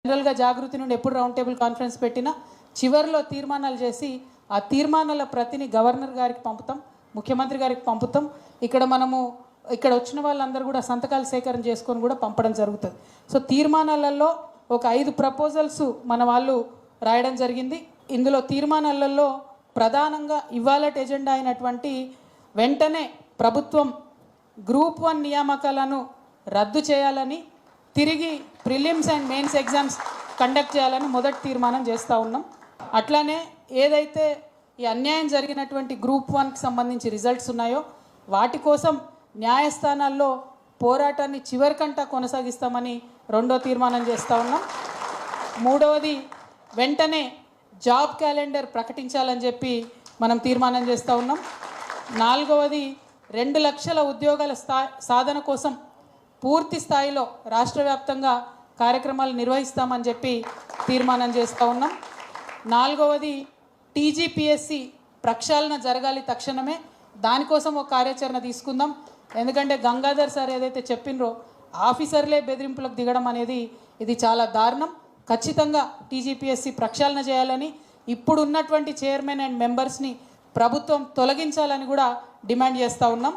జనరల్గా జాగృతి నుండి ఎప్పుడు రౌండ్ టేబుల్ కాన్ఫరెన్స్ పెట్టినా చివరిలో తీర్మానాలు చేసి ఆ తీర్మానాల ప్రతిని గవర్నర్ గారికి పంపుతాం, ముఖ్యమంత్రి గారికి పంపుతాం. ఇక్కడ వచ్చిన వాళ్ళందరూ కూడా సంతకాలు సేకరణ చేసుకొని కూడా పంపడం జరుగుతుంది. సో తీర్మానాలలో ఒక 5 ప్రపోజల్స్ మన వాళ్ళు రాయడం జరిగింది. ఇందులో తీర్మానాలలో ప్రధానంగా ఇవాళ ఎజెండా అయినటువంటి వెంటనే ప్రభుత్వం గ్రూప్ 1 నియామకాలను రద్దు చేయాలని, తిరిగి prelims and mains exams conduct చేయాలని మొదటి తీర్మానం చేస్తూ ఉన్నాం. అట్లానే ఏదైతే ఈ అన్యాయం జరిగినటువంటి గ్రూప్ 1కి సంబంధించి రిజల్ట్స్ ఉన్నాయో వాటి కోసం న్యాయస్థానాల్లో పోరాటాన్ని చివరికంటా కొనసాగిస్తామని రెండో తీర్మానం చేస్తూ ఉన్నాం. మూడవది వెంటనే జాబ్ క్యాలెండర్ ప్రకటించాలని చెప్పి మనం తీర్మానం చేస్తూ ఉన్నాం. నాలుగవది 2 లక్షల ఉద్యోగాల సాధన కోసం పూర్తి స్థాయిలో రాష్ట్ర వ్యాప్తంగా కార్యక్రమాలు నిర్వహిస్తామని చెప్పి తీర్మానం చేస్తూ ఉన్నాం. నాలుగవది టీజీపీఎస్సీ ప్రక్షాళన జరగాలి తక్షణమే, దానికోసం ఒక కార్యాచరణ తీసుకుందాం. ఎందుకంటే గంగాధర్ సార్ ఏదైతే చెప్పినరో ఆఫీసర్లే బెదిరింపులకు దిగడం అనేది ఇది చాలా దారుణం. ఖచ్చితంగా టీజీపీఎస్సీ ప్రక్షాళన చేయాలని, ఇప్పుడు ఉన్నటువంటి చైర్మన్ అండ్ మెంబర్స్ని ప్రభుత్వం తొలగించాలని కూడా డిమాండ్ చేస్తూ ఉన్నాం.